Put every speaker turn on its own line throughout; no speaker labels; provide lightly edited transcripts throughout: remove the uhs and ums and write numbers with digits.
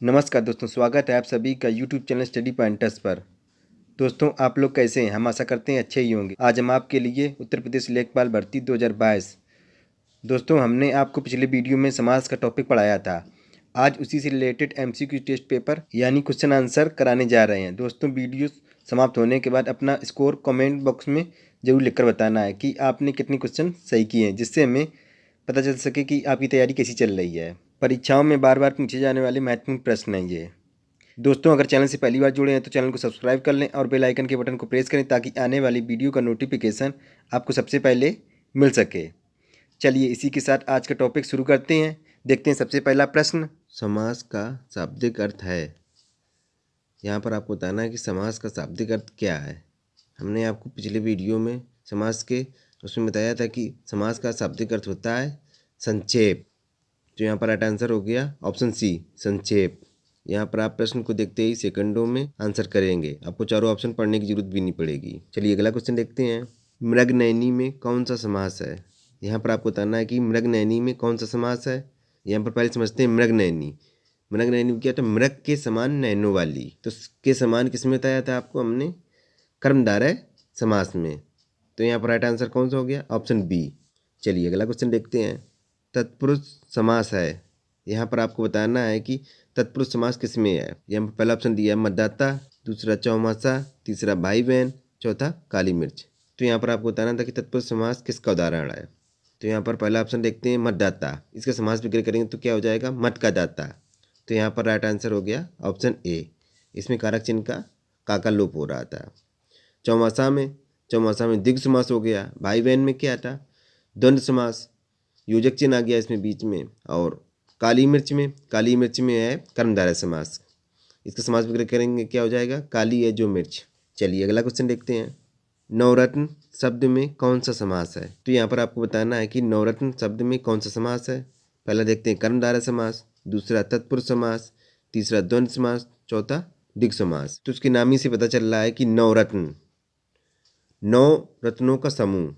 नमस्कार दोस्तों, स्वागत है आप सभी का यूट्यूब चैनल स्टडी पॉइंटर्स पर। दोस्तों, आप लोग कैसे हैं? हम आशा करते हैं अच्छे ही होंगे। आज हम आपके लिए उत्तर प्रदेश लेखपाल भर्ती 2022। दोस्तों, हमने आपको पिछले वीडियो में समाज का टॉपिक पढ़ाया था। आज उसी से रिलेटेड एमसीक्यू टेस्ट पेपर यानी क्वेश्चन आंसर कराने जा रहे हैं। दोस्तों, वीडियो समाप्त होने के बाद अपना स्कोर कमेंट बॉक्स में ज़रूर लिखकर बताना है कि आपने कितने क्वेश्चन सही किए हैं, जिससे हमें पता चल सके कि आपकी तैयारी कैसी चल रही है। परीक्षाओं में बार बार पूछे जाने वाले महत्वपूर्ण प्रश्न हैं ये। दोस्तों, अगर चैनल से पहली बार जुड़े हैं तो चैनल को सब्सक्राइब कर लें और बेल आइकन के बटन को प्रेस करें ताकि आने वाली वीडियो का नोटिफिकेशन आपको सबसे पहले मिल सके। चलिए इसी के साथ आज का टॉपिक शुरू करते हैं। देखते हैं सबसे पहला प्रश्न, समास का शाब्दिक अर्थ है। यहाँ पर आपको बताना है कि समास का शाब्दिक अर्थ क्या है। हमने आपको पिछले वीडियो में समास के उसमें बताया था कि समास का शाब्दिक अर्थ होता है संक्षेप। तो यहाँ पर राइट आंसर हो गया ऑप्शन सी, संक्षेप। यहाँ पर आप प्रश्न को देखते ही सेकंडों में आंसर करेंगे, आपको चारों ऑप्शन पढ़ने की जरूरत भी नहीं पड़ेगी। चलिए अगला क्वेश्चन देखते हैं। मृगनयनी में कौन सा समास है? यहाँ पर आपको बताना है कि मृगनयनी में कौन सा समास है। यहाँ पर पहले समझते हैं मृगनयनी। मृगनयनी क्या था? मृग के समान नैनों वाली। तो के समान किसमें बताया था आपको हमने? कर्मधारय समास में। तो यहाँ पर राइट आंसर कौन सा हो गया? Option B. चलिए अगला क्वेश्चन देखते हैं। तत्पुरुष समास है। यहाँ पर आपको बताना है कि तत्पुरुष समास किसमें है। यहाँ पर पहला ऑप्शन दिया है मतदाता, दूसरा चौमासा, तीसरा भाई बहन, चौथा काली मिर्च। तो यहाँ पर आपको बताना था कि तत्पुरुष समास किसका उदाहरण है। तो यहाँ पर पहला ऑप्शन देखते हैं मतदाता। इसका समास विग्रह करेंगे तो क्या हो जाएगा? मत का दाता। तो यहाँ पर राइट आंसर हो गया ऑप्शन ए। इसमें कारक चिन्ह का लोप हो रहा था। चौमासा में द्विगु समास हो गया। भाई बहन में क्या था? द्वंद्व समास, योजक चिन्ह आ गया इसमें बीच में। और काली मिर्च में है कर्मधारय समास। इसका समास विग्रह करेंगे क्या हो जाएगा? काली है जो मिर्च। चलिए अगला क्वेश्चन देखते हैं। नवरत्न शब्द में कौन सा समास है? तो यहाँ पर आपको बताना है कि नवरत्न शब्द में कौन सा समास है। पहला देखते हैं कर्मधारय समास, दूसरा तत्पुरुष समास, तीसरा द्वंद्व समास, चौथा द्विगु समास। तो उसके नाम ही से पता चल रहा है कि नवरत्न, नौ रत्नों का समूह।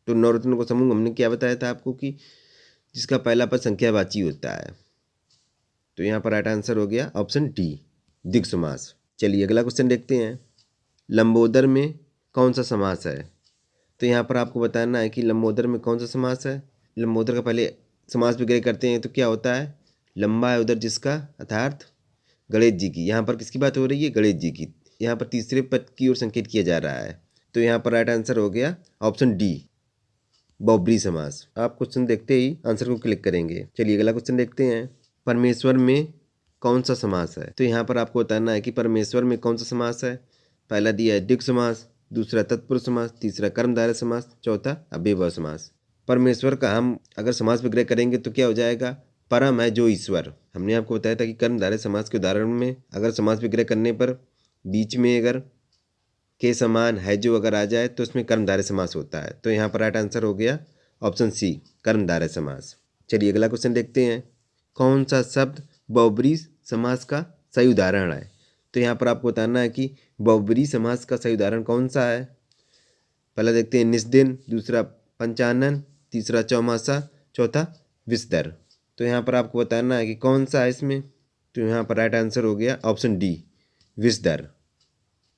तो नौ रत्नों का समूह हमने क्या बताया था आपको कि जिसका पहला पद संख्यावाची होता है। तो यहाँ पर राइट आंसर हो गया ऑप्शन डी, द्विगु समास। चलिए अगला क्वेश्चन देखते हैं। लंबोदर में कौन सा समास है? तो यहाँ पर आपको बताना है कि लंबोदर में कौन सा समास है। लंबोदर का पहले समास विग्रह करते हैं तो क्या होता है? लंबा है उधर जिसका, अर्थात गणेश जी की। यहाँ पर किसकी बात हो रही है? गणेश जी की। यहाँ पर तीसरे पद की ओर संकेत किया जा रहा है। तो यहाँ पर राइट आंसर हो गया ऑप्शन डी, बहुब्रीहि समास। आप क्वेश्चन देखते ही आंसर को क्लिक करेंगे। चलिए अगला क्वेश्चन देखते हैं। परमेश्वर में कौन सा समास है? तो यहाँ पर आपको बताना है कि परमेश्वर में कौन सा समास है। पहला दिया है द्विगु समास, दूसरा तत्पुरुष समास, तीसरा कर्मधारय समास, चौथा अव्ययभाव समास। परमेश्वर का हम अगर समास विग्रह करेंगे तो क्या हो जाएगा? परम है जो ईश्वर। हमने आपको बताया था कि कर्मधारय समास के उदाहरण में अगर समास विग्रह करने पर बीच में अगर के समान है जो अगर आ जाए तो उसमें कर्मधारय समास होता है। तो यहाँ पर राइट आंसर हो गया ऑप्शन सी, कर्मधारय समास। चलिए अगला क्वेश्चन देखते हैं। कौन सा शब्द बहुब्रीहि समास का सही उदाहरण है? तो यहाँ पर आपको बताना है कि बहुब्रीहि समास का सही उदाहरण कौन सा है। पहला देखते हैं निस्दिन, दूसरा पंचानन, तीसरा चौमासा, चौथा विषधर। तो यहाँ पर आपको बताना है कि कौन सा है इसमें। तो यहाँ पर राइट आंसर हो गया ऑप्शन डी, विषधर।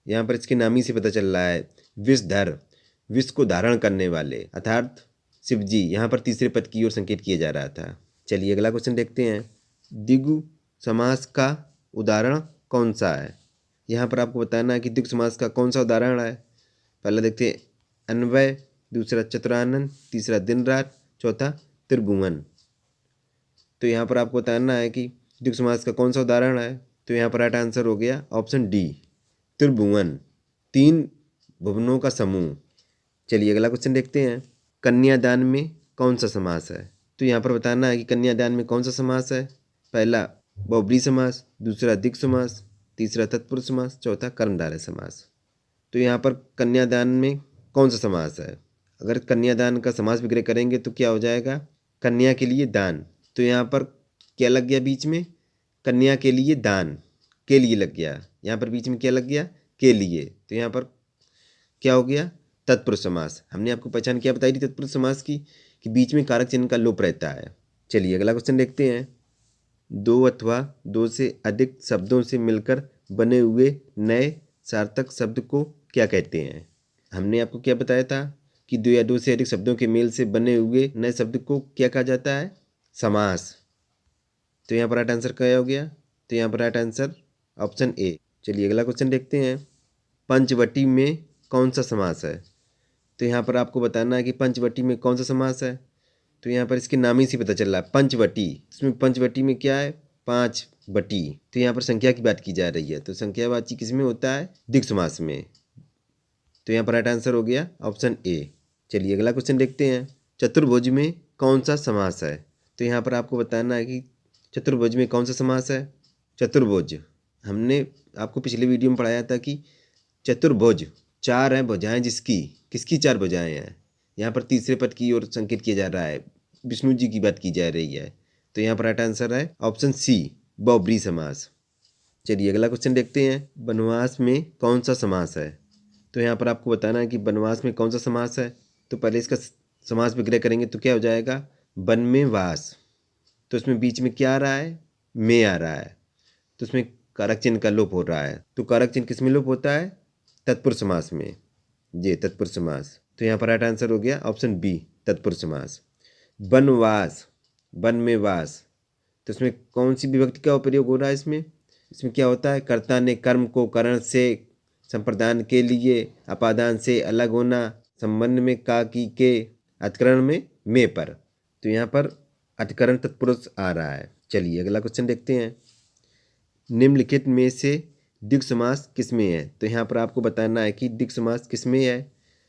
यहाँ पर इसके नाम ही से पता चल रहा है विषधर, विष को धारण करने वाले अर्थात शिव जी। यहाँ पर तीसरे पद की ओर संकेत किया जा रहा था। चलिए अगला क्वेश्चन देखते हैं। द्विगु समास का उदाहरण कौन सा है? यहाँ पर आपको बताना है कि द्विगु समास का कौन सा उदाहरण है। पहला देखते हैं अन्वय, दूसरा चतुरानन, तीसरा दिन रात, चौथा त्रिभुवन। तो यहाँ पर आपको बताना है कि द्विगु समास का कौन सा उदाहरण है। तो यहाँ पर राइट आंसर हो गया ऑप्शन डी, त्रिभुवन, तीन भुवनों का समूह। चलिए अगला क्वेश्चन देखते हैं। कन्यादान में कौन सा समास है? तो यहाँ पर बताना है कि कन्यादान में कौन सा समास है। पहला बहुब्रीहि समास, दूसरा द्विगु समास, तीसरा तत्पुरुष समास, चौथा कर्मधारय समास। तो यहाँ पर कन्यादान में कौन सा समास है? अगर कन्यादान का समास विग्रह करेंगे तो क्या हो जाएगा? कन्या के लिए दान। तो यहाँ पर क्या लग गया बीच में? कन्या के लिए दान, के लिए लग गया। यहाँ पर बीच में क्या लग गया? के लिए। तो यहाँ पर क्या हो गया? तत्पुरुष समास। हमने आपको पहचान क्या बताई थी तत्पुरुष समास की कि बीच में कारक चिन्ह का लोप रहता है। चलिए अगला क्वेश्चन देखते हैं। दो अथवा दो से अधिक शब्दों से मिलकर बने हुए नए सार्थक शब्द को क्या कहते हैं? हमने आपको क्या बताया था कि दो या दो से अधिक शब्दों के मेल से बने हुए नए शब्द को क्या कहा जाता है? समास। तो यहाँ पर राइट आंसर क्या हो गया? तो यहाँ पर राइट आंसर ऑप्शन ए। चलिए अगला क्वेश्चन देखते हैं। पंचवटी में कौन सा समास है? तो यहाँ पर आपको बताना है कि पंचवटी में कौन सा समास है। तो यहाँ पर इसके नाम ही से पता चल रहा है पंचवटी। इसमें पंचवटी में क्या है? पांच बटी। तो यहाँ पर संख्या की बात की जा रही है, तो संख्यावाची किस में होता है? द्विगु समास में। तो यहाँ पर राइट आंसर हो गया ऑप्शन ए। चलिए अगला क्वेश्चन देखते हैं। चतुर्भुज में कौन सा समास है? तो यहाँ पर आपको बताना है कि चतुर्भुज में कौन सा समास है। चतुर्भुज हमने आपको पिछले वीडियो में पढ़ाया था कि चतुर्भुज चार हैं भुजाएं जिसकी, किसकी चार भुजाएं हैं? यहाँ पर तीसरे पद की ओर संकेत किया जा रहा है, विष्णु जी की बात की जा रही है। तो यहाँ पर राइट आंसर है ऑप्शन सी, बहुब्रीहि समास। चलिए अगला क्वेश्चन देखते हैं। वनवास में कौन सा समास है? तो यहाँ पर आपको बताना है कि वनवास में कौन सा समास है। तो पहले इसका समास विग्रह करेंगे तो क्या हो जाएगा? वन में वास। तो इसमें बीच में क्या आ रहा है? में आ रहा है, तो इसमें कारक चिन्ह का लोप हो रहा है। तो कारक चिन्ह किस में लोप होता है? तत्पुरुष समास में। ये तत्पुरुष समास। तो यहाँ पर राइट आंसर हो गया ऑप्शन बी, तत्पुरुष समास। वनवास, वन में वास, तो इसमें कौन सी विभक्ति का प्रयोग हो रहा है? इसमें क्या होता है? कर्ता ने कर्म को करण से संप्रदान के लिए अपादान से अलग होना, संबंध में का की के, अधिकरण में पर। तो यहाँ पर अधिकरण तत्पुरुष आ रहा है। चलिए अगला क्वेश्चन देखते हैं। निम्नलिखित में से द्विगु समास किसमें है? तो यहाँ पर आपको बताना है कि द्विगु समास किसमें है।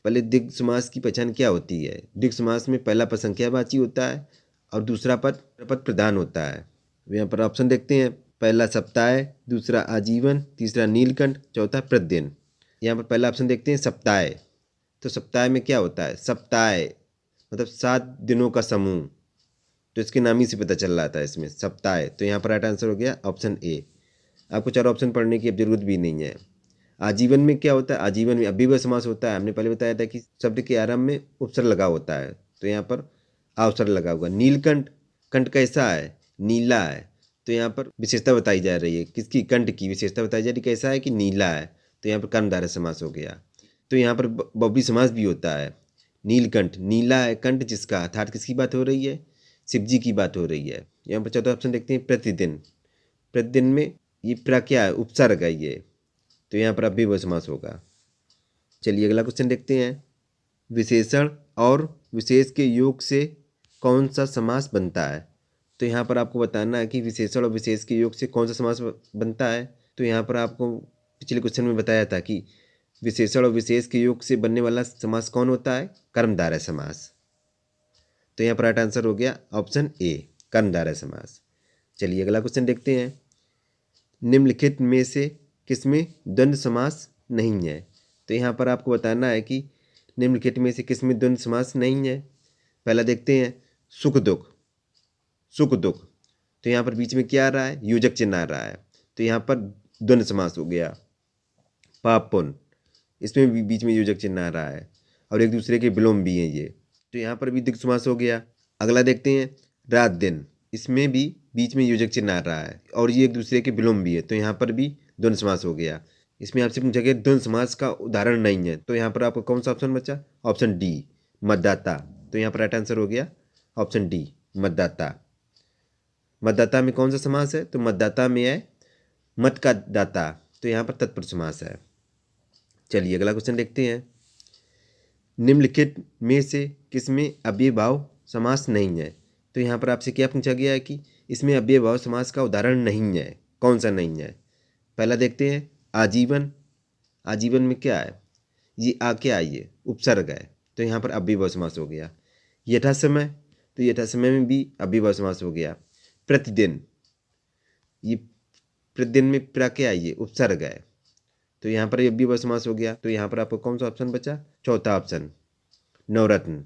पहले द्विगु समास की पहचान क्या होती है? द्विगु समास में पहला पद संख्यावाची होता है और दूसरा पद प्रधान होता है। यहाँ पर ऑप्शन देखते हैं। पहला सप्ताह, दूसरा आजीवन, तीसरा नीलकंठ, चौथा प्रतिदिन। यहाँ पर पहला ऑप्शन देखते हैं सप्ताह। तो सप्ताह में क्या होता है? सप्ताह मतलब 7 दिनों का समूह, तो इसके नाम ही से पता चल रहा था इसमें सप्ताह। तो यहाँ पर राइट आंसर हो गया ऑप्शन ए। आपको 4 ऑप्शन पढ़ने की अब जरूरत भी नहीं है। आजीवन में क्या होता है? आजीवन में अव्ययीभाव समास होता है। हमने पहले बताया था कि शब्द के आरंभ में उपसर्ग लगा होता है, तो यहाँ पर अवसर्ग लगा हुआ। नीलकंठ, कंठ कैसा है? नीला है। तो यहाँ पर विशेषता बताई जा रही है, किसकी? कंठ की विशेषता बताई जा रही है, कैसा है कि नीला है। तो यहाँ पर कर्मधारय समास हो गया। तो यहाँ पर बहुव्रीहि समास भी होता है। नीलकंठ, नीला है कंठ जिसका, अर्थात किसकी बात हो रही है? शिव जी की बात हो रही है। यहाँ पर चौथा ऑप्शन देखते हैं प्रतिदिन। प्रतिदिन में ये प्रा क्या है? उपसर्ग है ये, तो यहाँ पर अव्ययीभाव समास होगा। चलिए अगला क्वेश्चन देखते हैं। विशेषण और विशेष के योग से कौन सा समास बनता है? तो यहाँ पर आपको बताना है कि विशेषण और विशेष के योग से कौन सा समास बनता है। तो यहाँ पर आपको पिछले क्वेश्चन में बताया था कि विशेषण और विशेष के योग से बनने वाला समास कौन होता है? कर्मधारय समास। तो यहाँ पर राइट आंसर हो गया ऑप्शन ए, कर्मधारय समास। चलिए अगला क्वेश्चन देखते हैं। निम्नलिखित में से किसमें द्वंद्व समास नहीं है? तो यहाँ पर आपको बताना है कि निम्नलिखित में से किसमें द्वंद्व समास नहीं है। पहला देखते हैं सुख दुख। सुख दुख, तो यहाँ पर बीच में क्या आ रहा है? योजक चिन्ह आ रहा है, तो यहाँ पर द्वंद्व समास हो गया। पाप पुण्य, इसमें भी बीच में योजक चिन्ह आ रहा है और एक दूसरे के विलोम भी हैं ये, तो यहाँ पर भी द्विगु समास हो गया। अगला देखते हैं रात दिन, इसमें भी बीच में योजक चिन्ह आ रहा है और ये एक दूसरे के विलोम भी है, तो यहाँ पर भी द्वंद्व समास हो गया। इसमें आपसे पूछा गया द्वंद्व समास का उदाहरण नहीं है, तो यहाँ पर आपको कौन सा ऑप्शन बचा? ऑप्शन डी, मतदाता। तो यहाँ पर राइट आंसर हो गया ऑप्शन डी, मतदाता। मतदाता में कौन सा समास है? तो मतदाता में है मत का दाता, तो यहाँ पर तत्पुरुष समास है। चलिए अगला क्वेश्चन देखते हैं। निम्नलिखित में से किसमें अव्ययीभाव समास नहीं है? तो यहाँ पर आपसे क्या पूछा गया है कि इसमें अव्ययीभाव समास का उदाहरण नहीं है, कौन सा नहीं है? पहला देखते हैं आजीवन। आजीवन में क्या है? ये आ क्या है? ये उपसर्ग है, तो यहाँ पर अव्ययीभाव समास हो गया। यथा समय, तो यथा समय में भी अव्ययीभाव समास हो गया। प्रतिदिन, ये प्रतिदिन में प्रा क्या है? ये उपसर्ग है, तो यहाँ पर अव्ययीभाव समास हो गया। तो यहाँ पर आपको कौन सा ऑप्शन बचा? चौथा ऑप्शन, नवरत्न।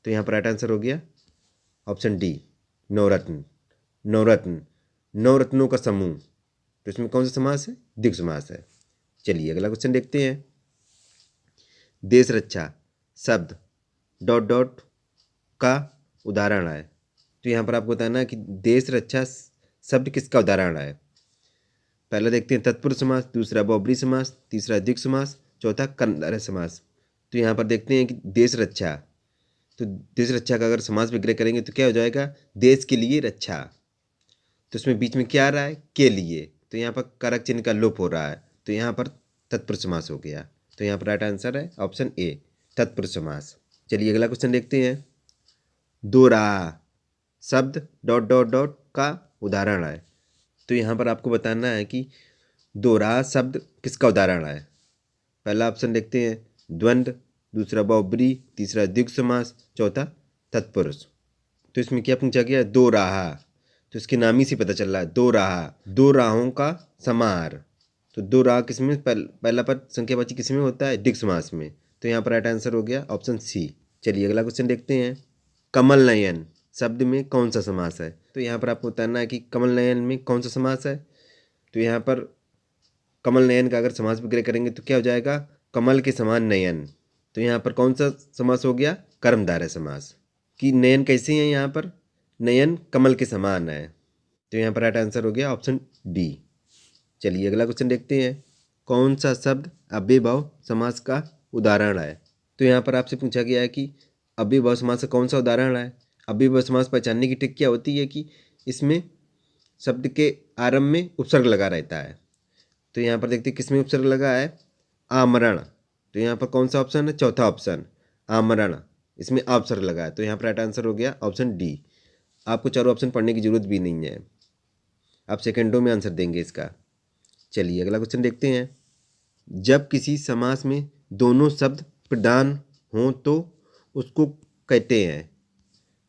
तो यहाँ पर राइट आंसर हो गया ऑप्शन डी, नवरत्न। नवरत्न, नवरत्नों का समूह, तो इसमें कौन सा समास है? द्विगु समास है। चलिए अगला क्वेश्चन देखते हैं। देश रक्षा शब्द डॉट डॉट का उदाहरण है। तो यहाँ पर आपको बताना है कि देश रक्षा शब्द किसका उदाहरण है? पहला देखते हैं तत्पुरुष समास, दूसरा बहुब्रीहि समास, तीसरा द्विगु समास, चौथा कर्मधारय समास। तो यहाँ पर देखते हैं कि देश रक्षा, तो देश रक्षा का अगर समास विग्रह करेंगे तो क्या हो जाएगा? देश के लिए रक्षा। तो इसमें बीच में क्या आ रहा है? के लिए, तो यहाँ पर कारक चिन्ह का लोप हो रहा है, तो यहाँ पर तत्पुरुष समास हो गया। तो यहाँ पर राइट आंसर है ऑप्शन ए, तत्पुरुष समास। चलिए अगला क्वेश्चन देखते हैं। दो राह शब्द डॉट डॉट डॉट का उदाहरण है। तो यहाँ पर आपको बताना है कि दो राह शब्द किसका उदाहरण है। पहला ऑप्शन देखते हैं द्वंद्व, दूसरा बहुब्रीहि, तीसरा द्विगु समास, चौथा तत्पुरुष। तो इसमें क्या पूछा गया? दो राह, तो इसके नाम ही से पता चल रहा है दो राह, दो राहों का समाहार। तो दो राह किसमें पहला पद संख्यावाची किसमें होता है? द्विगु समास में। तो यहाँ पर राइट आंसर हो गया ऑप्शन सी। चलिए अगला क्वेश्चन देखते हैं। कमल नयन शब्द में कौन सा समास है? तो यहाँ पर आपको बताना है कि कमल नयन में कौन सा समास है। तो यहाँ पर कमल नयन का अगर समास विग्रह करेंगे तो क्या हो जाएगा? कमल के समान नयन। तो यहाँ पर कौन सा समास हो गया? कर्मधारय समास। कि नयन कैसे हैं? यहाँ पर नयन कमल के समान है, तो यहाँ पर राइट आंसर हो गया ऑप्शन डी। चलिए अगला क्वेश्चन देखते हैं। कौन सा शब्द अव्ययभाव समास का उदाहरण है? तो यहाँ पर आपसे पूछा गया है कि अव्ययभाव समास का कौन सा उदाहरण है। अव्ययभाव समास पहचानने की ट्रिक क्या होती है कि इसमें शब्द के आरंभ में उपसर्ग लगा रहता है। तो यहाँ पर देखते हैं किसमें उपसर्ग लगा है? आमरण। तो यहाँ पर कौन सा ऑप्शन है? चौथा ऑप्शन, आमरण। इसमें उपसर्ग लगा है, तो यहाँ पर राइट आंसर हो गया ऑप्शन डी। आपको चारों ऑप्शन पढ़ने की जरूरत भी नहीं है, आप सेकंडों में आंसर देंगे इसका। चलिए अगला क्वेश्चन देखते हैं। जब किसी समास में दोनों शब्द प्रधान हों तो उसको कहते हैं।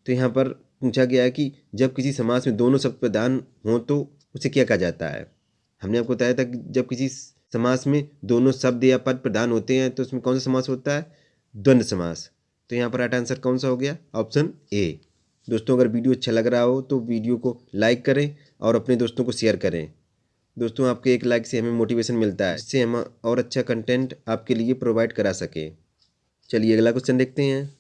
तो यहाँ पर पूछा गया है कि जब किसी समास में दोनों शब्द प्रधान हों तो उसे क्या कहा जाता है। हमने आपको बताया था कि जब किसी समास में दोनों शब्द या पद प्रधान होते हैं तो उसमें कौन सा समास होता है? द्वंद्व समास। तो यहाँ पर राइट आंसर कौन सा हो गया? Option A. दोस्तों अगर वीडियो अच्छा लग रहा हो तो वीडियो को लाइक करें और अपने दोस्तों को शेयर करें। दोस्तों आपके एक लाइक से हमें मोटिवेशन मिलता है, इससे हम और अच्छा कंटेंट आपके लिए प्रोवाइड करा सकें। चलिए अगला क्वेश्चन देखते हैं।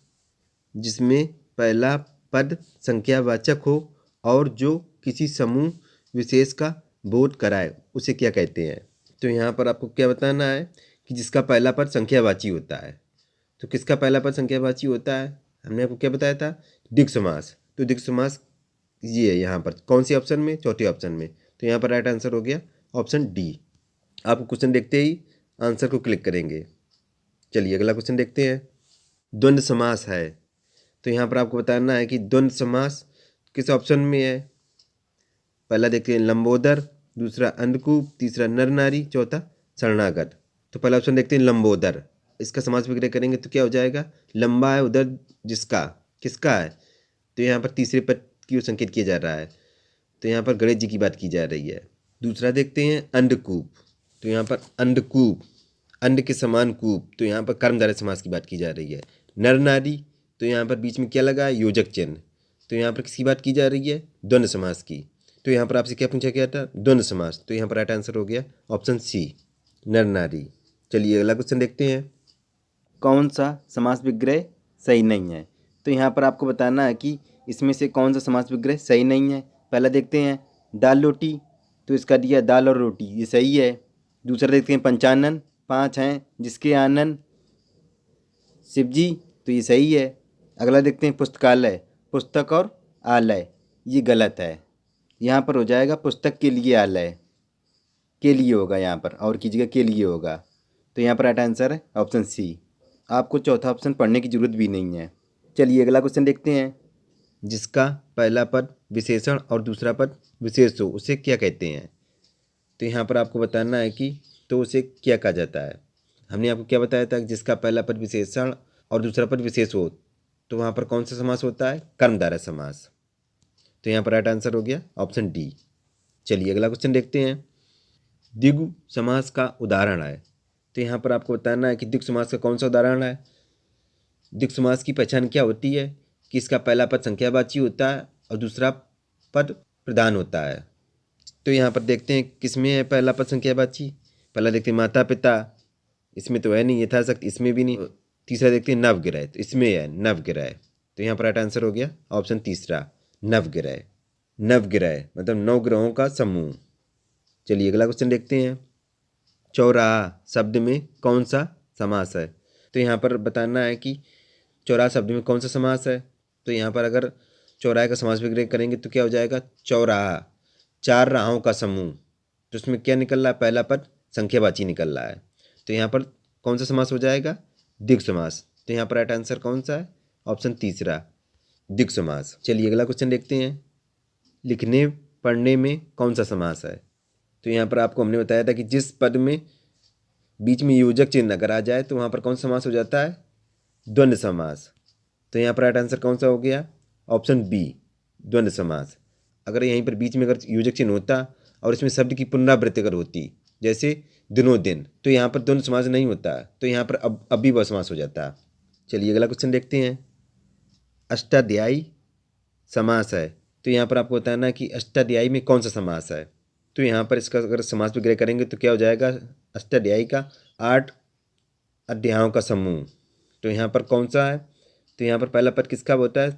जिसमें पहला पद संख्यावाचक हो और जो किसी समूह विशेष का बोध कराए उसे क्या कहते हैं। तो यहाँ पर आपको क्या बताना है कि जिसका पहला पद संख्यावाची होता है। तो किसका पहला पद संख्यावाची होता है? हमने आपको क्या बताया था? द्विगु समास। तो द्विगु समास ये है यहाँ पर कौन सी ऑप्शन में? चौथे ऑप्शन में। तो यहाँ पर राइट आंसर हो गया ऑप्शन डी। आपको क्वेश्चन देखते ही आंसर को क्लिक करेंगे। चलिए अगला क्वेश्चन देखते हैं। द्वंद्व समास है, तो यहाँ पर आपको बताना है कि द्वंद्व समास किस ऑप्शन में है। पहला देखते हैं लंबोदर, दूसरा अंधकूप, तीसरा नर नारी, चौथा शरणागत। तो पहला ऑप्शन देखते हैं लंबोदर। इसका समास विग्रह करेंगे तो क्या हो जाएगा? लंबा है उधर जिसका, किसका है? तो यहाँ पर तीसरे पद की ओर संकेत किया जा रहा है, तो यहाँ पर गणेश जी की बात की जा रही है। दूसरा देखते हैं अंधकूप। तो यहाँ पर अंधकूप, अंध के समान कूप, तो यहाँ पर कर्मधारय समास की बात की जा रही है। नर नारी, तो यहाँ पर बीच में क्या लगा है? योजक चिन्ह। तो यहाँ पर किसकी बात की जा रही है? द्वंद्व समास की। तो यहाँ पर आपसे क्या पूछा गया था? द्वंद्व समास। तो यहाँ पर राइट आंसर हो गया ऑप्शन सी, नर नारी। चलिए अगला क्वेश्चन देखते हैं। कौन सा समास विग्रह सही नहीं है? तो यहाँ पर आपको बताना है कि इसमें से कौन सा समास विग्रह सही नहीं है। पहला देखते हैं दाल रोटी, तो इसका दिया दाल और रोटी, ये सही है। दूसरा देखते हैं पंचानन, 5 हैं जिसके आनन शिव जी, तो ये सही है। अगला देखते हैं पुस्तकालय, पुस्तक और आलय, ये गलत है। यहाँ पर हो जाएगा पुस्तक के लिए आलय, के लिए होगा यहाँ पर, और की जगह के लिए होगा। तो यहाँ पर राइट आंसर है ऑप्शन सी। आपको चौथा ऑप्शन पढ़ने की जरूरत भी नहीं है। चलिए अगला क्वेश्चन देखते हैं। जिसका पहला पद विशेषण और दूसरा पद विशेष हो उसे क्या कहते हैं। तो यहाँ पर आपको बताना है कि तो उसे क्या कहा जाता है। हमने आपको क्या बताया था? जिसका पहला पद विशेषण और दूसरा पद विशेष हो तो वहाँ पर कौन सा समास होता है? कर्मधारय समास। तो यहाँ पर राइट आंसर हो गया ऑप्शन डी। चलिए अगला क्वेश्चन देखते हैं। द्विगु समास का उदाहरण है, तो यहाँ पर आपको बताना है कि द्विगु समास का कौन सा उदाहरण है। द्विगु समास की पहचान क्या होती है कि इसका पहला पद संख्यावाची होता है और दूसरा पद प्रधान होता है। तो यहाँ पर देखते हैं किसमें है पहला पद संख्यावाची। पहला देखते हैं माता पिता, इसमें तो है नहीं, यथाशक्ति इसमें भी नहीं। तीसरा देखते हैं नवग्रह, तो इसमें है नवग्रह। तो यहाँ पर राइट आंसर हो गया ऑप्शन तीसरा, नवग्रह। नवग्रह मतलब 9 ग्रहों का समूह। चलिए अगला क्वेश्चन देखते हैं। चौराहा शब्द में कौन सा समास है? तो यहाँ पर बताना है कि चौराहा शब्द में कौन सा समास है। तो यहाँ पर अगर चौराहे का समास विग्रह करेंगे तो क्या हो जाएगा? चौराहा, 4 राहों का समूह। तो उसमें क्या निकल रहा है? पहला पद संख्यावाची निकल रहा है। तो यहाँ पर कौन सा समास हो जाएगा? द्विगु समास। तो यहाँ पर राइट आंसर कौन सा है? ऑप्शन तीसरा, द्विगु समास। चलिए अगला क्वेश्चन देखते हैं। लिखने पढ़ने में कौन सा समास है? तो यहाँ पर आपको हमने बताया था कि जिस पद में बीच में योजक चिन्ह अगर आ जाए तो वहाँ पर कौन सा समास हो जाता है? द्वंद्व समास। तो यहाँ पर राइट आंसर कौन सा हो गया? ऑप्शन बी, द्वंद्व समास। अगर यहीं पर बीच में अगर योजक चिन्ह होता और इसमें शब्द की पुनरावृत्ति अगर होती, जैसे दिनों दिन, तो यहाँ पर द्वंद्व समास नहीं होता, तो यहाँ पर अव्ययभाव समास हो जाता। चलिए अगला क्वेश्चन देखते हैं। अष्टाध्यायी समास है। तो यहाँ पर आपको बताना है कि अष्टाध्यायी में कौन सा समास है। तो यहाँ पर इसका अगर समास विग्रह करेंगे तो क्या हो जाएगा? अष्टाध्यायी का 8 अध्यायों का समूह। तो यहाँ पर कौन सा है? तो यहाँ पर पहला पद किसका होता है?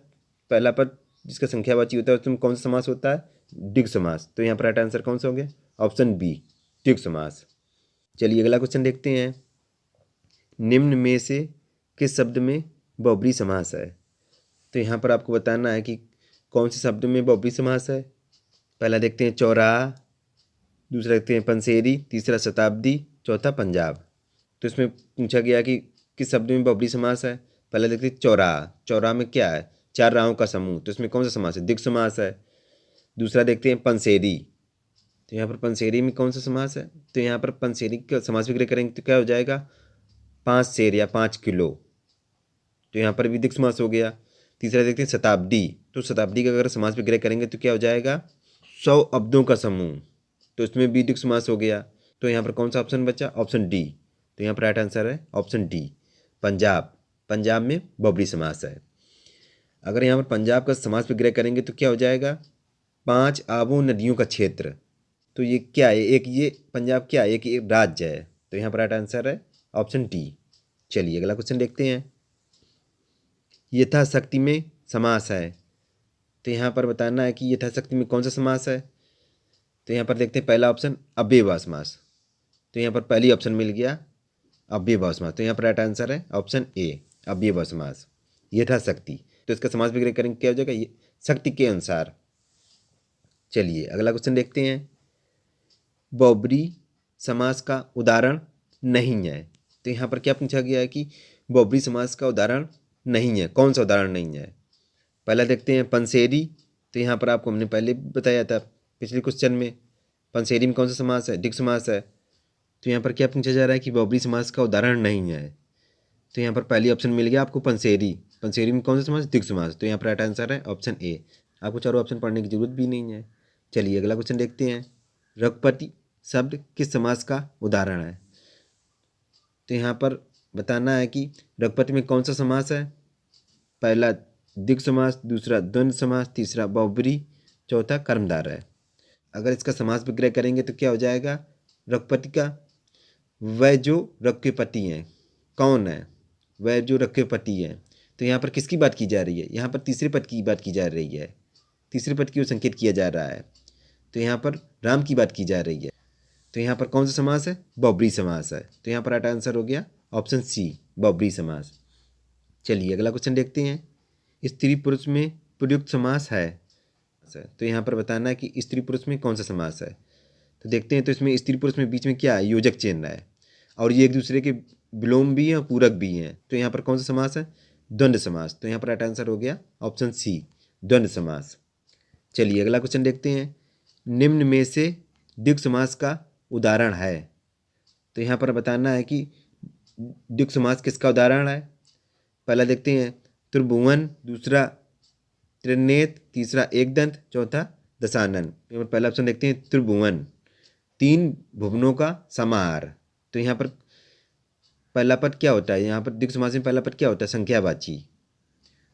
पहला पद जिसका संख्यावाची होता है उसमें कौन सा समास होता है? द्विगु समास। तो यहाँ पर राइट आंसर कौन सा हो गया? ऑप्शन बी, द्विगु समास। चलिए अगला क्वेश्चन देखते हैं। निम्न में से किस शब्द में बहुब्रीहि समास है? तो यहाँ पर आपको बताना है कि कौन से शब्द में बहुब्रीहि समास है। पहला देखते हैं चौराहा, दूसरा देखते हैं पंसेरी, तीसरा शताब्दी, चौथा पंजाब। तो इसमें पूछा गया कि किस शब्द में बहुब्रीहि समास है। पहले देखते हैं चौराहा। चौराहा में क्या है? 4 राहों का समूह। तो इसमें कौन सा समास है? द्विगु समास है। दूसरा देखते हैं पंसेरी। तो यहाँ पर पंसेरी में कौन सा समास है? तो यहाँ पर पंसेरी का समास विग्रह करेंगे तो क्या हो जाएगा? 5 शेर या 5 किलो। तो यहाँ पर भी द्विगु समास हो गया। तीसरा देखते हैं शताब्दी। तो शताब्दी का अगर समास विग्रह करेंगे तो क्या हो जाएगा? 100 अब्दों का समूह। तो इसमें भी द्विगु समास हो गया। तो यहाँ पर कौन सा ऑप्शन बचा? Option D. तो यहाँ पर राइट आंसर है ऑप्शन डी, पंजाब। पंजाब में बहुब्रीहि समास है। अगर यहाँ पर पंजाब का समास विग्रह करेंगे तो क्या हो जाएगा? 5 आबों नदियों का क्षेत्र। तो ये क्या है? एक ये पंजाब क्या है? एक ये राज्य है। तो यहाँ पर राइट आंसर है ऑप्शन डी। चलिए अगला क्वेश्चन देखते हैं। यथाशक्ति में समास है। तो यहाँ पर बताना है कि यथाशक्ति में कौन सा समास है। तो यहाँ पर देखते हैं पहला ऑप्शन अव्ययभाव समास। तो यहाँ पर पहली ऑप्शन मिल गया अव्ययभाव समास। तो यहाँ पर राइट आंसर है ऑप्शन ए, अव्ययभाव समास। यथाशक्ति, तो इसका समास विग्रह करेंगे क्या हो जाएगा? ये शक्ति के अनुसार। चलिए अगला क्वेश्चन देखते हैं। बहुब्रीहि समास का उदाहरण नहीं है। तो यहाँ पर क्या पूछा गया है कि बहुब्रीहि समास का उदाहरण नहीं है, कौन सा उदाहरण नहीं है। पहला देखते हैं पंसेरी। तो यहाँ पर आपको हमने पहले बताया था पिछले क्वेश्चन में, पंसेरी में कौन सा समास है? द्विगु समास है। तो यहाँ पर क्या पूछा जा रहा है कि बहुब्रीहि समास का उदाहरण नहीं है। तो यहाँ पर पहली ऑप्शन मिल गया आपको पंसेरी। पंसेरी में कौन सा समास? द्विगु समास। तो यहाँ पर राइट आंसर है ऑप्शन ए। आपको चारों ऑप्शन पढ़ने की जरूरत भी नहीं है। चलिए अगला क्वेश्चन देखते हैं। रघुपति शब्द किस समास का उदाहरण है? तो यहाँ पर बताना है कि रघुपति में कौन सा समास है। पहला द्विगु समास, दूसरा द्वंद्व समास, तीसरा बहुब्रीहि, चौथा कर्मधारय है। अगर इसका समास विग्रह करेंगे तो क्या हो जाएगा? रघुपति का वह जो रघु के पति हैं, कौन है? वह जो रघु के पति हैं। तो यहाँ पर किसकी बात की जा रही है? यहाँ पर तीसरे पद की बात की जा रही है। तीसरे पद की ओर संकेत किया जा रहा है। तो यहाँ पर राम की बात की जा रही है। तो यहाँ पर कौन सा समास है? बहुब्रीहि समास है। तो यहाँ पर राइट आंसर हो गया ऑप्शन सी, बहुब्रीहि समास। चलिए अगला क्वेश्चन देखते हैं। स्त्री पुरुष में प्रयुक्त समास है। तो यहाँ पर बताना है कि स्त्री पुरुष में कौन सा समास है। तो देखते हैं। तो इसमें स्त्री पुरुष में बीच में क्या है? योजक चिन्ह है और ये एक दूसरे के विलोम भी हैं और पूरक भी हैं। तो यहाँ पर कौन सा समास है? द्वंद्व समास। तो यहाँ पर राइट आंसर हो गया ऑप्शन सी, द्वंद्व समास। चलिए अगला क्वेश्चन देखते हैं। निम्न में से द्विगु समास का उदाहरण है। तो यहाँ पर बताना है कि द्विगु समास किसका उदाहरण है। पहला देखते हैं त्रिभुवन, दूसरा त्रिनेत्र, तीसरा एकदंत, चौथा दशानन। पहला ऑप्शन देखते हैं त्रिभुवन, 3 भुवनों का समाहार। तो यहाँ पर पहला पद क्या होता है? यहाँ पर द्विगु समास में पहला पद क्या होता है? संख्यावाची।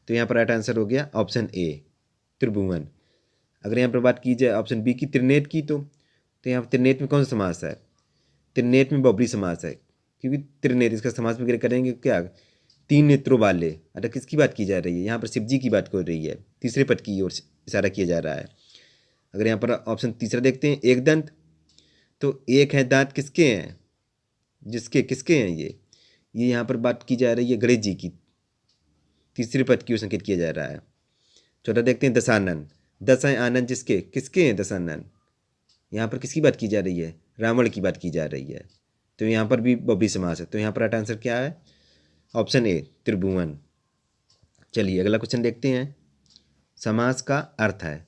तो यहाँ पर राइट आंसर हो गया ऑप्शन ए, त्रिभुवन। अगर यहाँ पर बात की जाए ऑप्शन बी की त्रिनेत्र की, तो यहाँ पर त्रिनेत्र में कौन सा समास है? त्रिनेत्र में बहुब्रीहि समास है, क्योंकि त्रिनेत्र इसका समास वगैरह करेंगे क्या? 3 नेत्रों वाले। अगर किसकी बात की जा रही है? यहाँ पर शिव जी की बात हो रही है। तीसरे पद की ओर इशारा किया जा रहा है। अगर यहाँ पर ऑप्शन तीसरा देखते हैं एक दंत, तो एक है दांत किसके हैं, जिसके किसके हैं ये यहाँ पर बात की जा रही है गणेश जी की, तीसरे पद की ओर संकेत किया जा रहा है। चौथा देखते हैं दशानन, दस है आनंद जिसके किसके हैं दशानन, यहाँ पर किसकी बात की जा रही है, रावण की बात की जा रही है। तो यहाँ पर भी बहुब्री समास है, तो यहाँ पर राइट आंसर क्या है, ऑप्शन ए त्रिभुवन। चलिए अगला क्वेश्चन देखते हैं। समास का अर्थ है,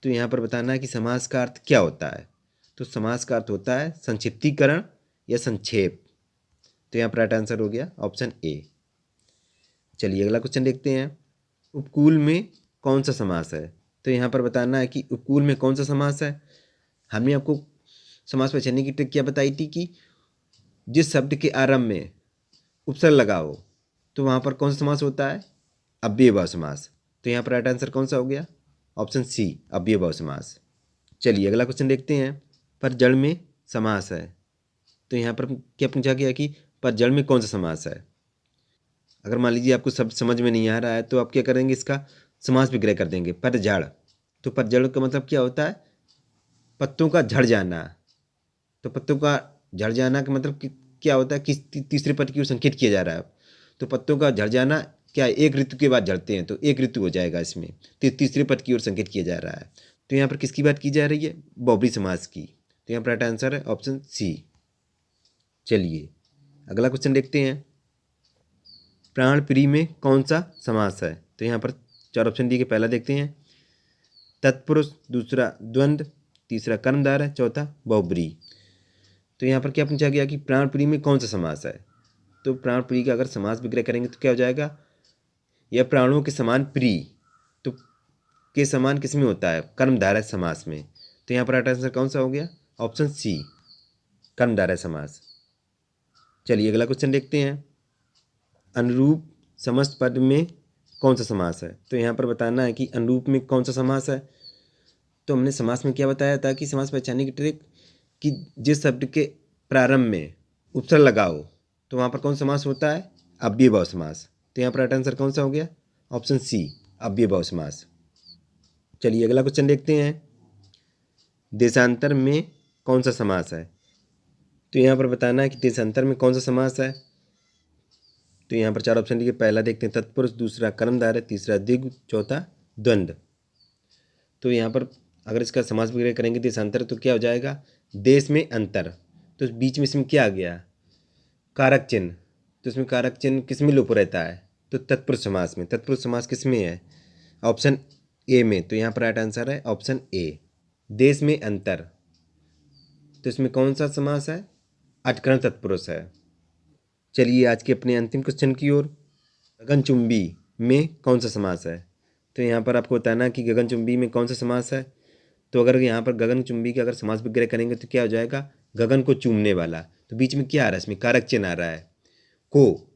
तो यहाँ पर बताना है कि समास का अर्थ क्या होता है। तो समास का अर्थ होता है संक्षिप्तीकरण या संक्षेप। तो यहाँ पर राइट आंसर हो गया ऑप्शन ए। चलिए अगला क्वेश्चन देखते हैं। उपकूल में कौन सा समास है, तो यहाँ पर बताना है कि उपकूल में कौन सा समास है। हमने आपको समास पहचानने की ट्रिक क्या बताई थी कि जिस शब्द के आरंभ में उपसर्ग लगाओ तो वहाँ पर कौन सा समास होता है, अव्ययभाव समास। तो यहाँ पर राइट आंसर कौन सा हो गया, ऑप्शन सी अव्ययभाव समास। चलिए अगला क्वेश्चन देखते हैं। पर जड़ में समास है, तो यहाँ पर क्या पूछा गया कि पर जड़ में कौन सा समास है। अगर मान लीजिए आपको शब्द समझ में नहीं आ रहा है तो आप क्या करेंगे, इसका समास विग्रह कर देंगे। पर जड़, तो पर जड़ का मतलब क्या होता है, पत्तों का झड़ जाना। तो पत्तों का झड़ जाना का मतलब क्या होता है, किस तीसरे पद की ओर संकेत किया जा रहा है। तो पत्तों का झड़ जाना क्या एक ऋतु के बाद झड़ते हैं, तो एक ऋतु हो जाएगा इसमें, तो तीसरे पद की ओर संकेत किया जा रहा है। तो यहाँ पर किसकी बात की जा रही है, बहुब्री समास की। तो यहाँ पर राइट आंसर है ऑप्शन सी। चलिए अगला क्वेश्चन देखते हैं। प्राण प्रिय में कौन सा समास है, तो यहाँ पर चार ऑप्शन दिए गए। पहला देखते हैं तत्पुरुष, दूसरा द्वंद्व, तीसरा कर्मधारय, चौथा बहुब्री। तो यहाँ पर क्या पूछा गया कि प्राण प्रिय में कौन सा समास है। तो प्राण प्रिय का अगर समास विग्रह करेंगे तो क्या हो जाएगा, यह प्राणों के समान प्रिय, तो के समान किस में होता है, कर्मधारय समास में। तो यहाँ पर राइट आंसर कौन सा हो गया, ऑप्शन सी कर्मधारय समास। चलिए अगला क्वेश्चन देखते हैं। अनुरूप समस्त पद में कौन सा समास है, तो यहाँ पर बताना है कि अनुरूप में कौन सा समास है। तो हमने समास में क्या बताया था कि समास पहचानने की ट्रिक कि जिस शब्द के प्रारंभ में उपसर्ग लगाओ तो वहाँ पर कौन समास होता है, अव्ययभाव समास। तो यहाँ पर राइट आंसर कौन सा हो गया, ऑप्शन सी अव्ययभाव समास। चलिए अगला क्वेश्चन देखते हैं। देशांतर में कौन सा समास है, तो यहाँ पर बताना है कि देशांतर में कौन सा समास है। तो यहाँ पर चार ऑप्शन दिए। पहला देखते हैं तत्पुरुष, दूसरा कर्मधारय, तीसरा द्विगु, चौथा द्वंद्व। तो यहाँ पर अगर इसका समास विग्रह करेंगे देशांतर तो क्या हो जाएगा, देश में अंतर। तो बीच में इसमें क्या आ गया, कारक चिन्ह। तो इसमें कारक चिन्ह किस में लोप रहता है, तो तत्पुरुष समास में। तत्पुरुष समास किस में है, ऑप्शन ए में। तो यहाँ पर राइट आंसर है ऑप्शन ए देश में अंतर। तो इसमें कौन सा समास है, अटकरण तत्पुरुष है। चलिए आज के अपने अंतिम क्वेश्चन की ओर। गगनचुंबी में कौन सा समास है, तो यहाँ पर आपको बताना है कि गगनचुंबी में कौन सा समास है। तो अगर यहाँ पर गगनचुंबी का अगर समास विग्रह करेंगे तो क्या हो जाएगा, गगन को चूमने वाला। तो बीच में क्या आ रहा है, इसमें कारक चिन्ह आ रहा है को।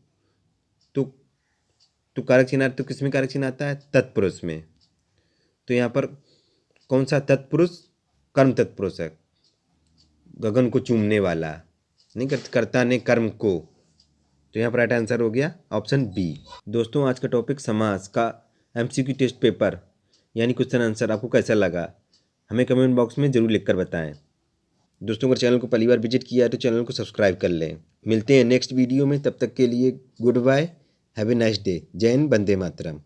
तो कारक चिन्ह तो किस में कारक चिन्ह आता है, तत्पुरुष में। तो यहाँ पर कौन सा तत्पुरुष, कर्म तत्पुरुष है, गगन को चूमने वाला, नहीं कर्ता ने कर्म को। तो यहाँ पर राइट आंसर हो गया ऑप्शन बी। दोस्तों आज का टॉपिक समास का एमसीक्यू टेस्ट पेपर यानी क्वेश्चन आंसर आपको कैसा लगा, हमें कमेंट बॉक्स में ज़रूर लिखकर बताएं। दोस्तों अगर चैनल को पहली बार विजिट किया है तो चैनल को सब्सक्राइब कर लें। मिलते हैं नेक्स्ट वीडियो में, तब तक के लिए good bye, have a nice day. जय हिंद, वंदे मातरम।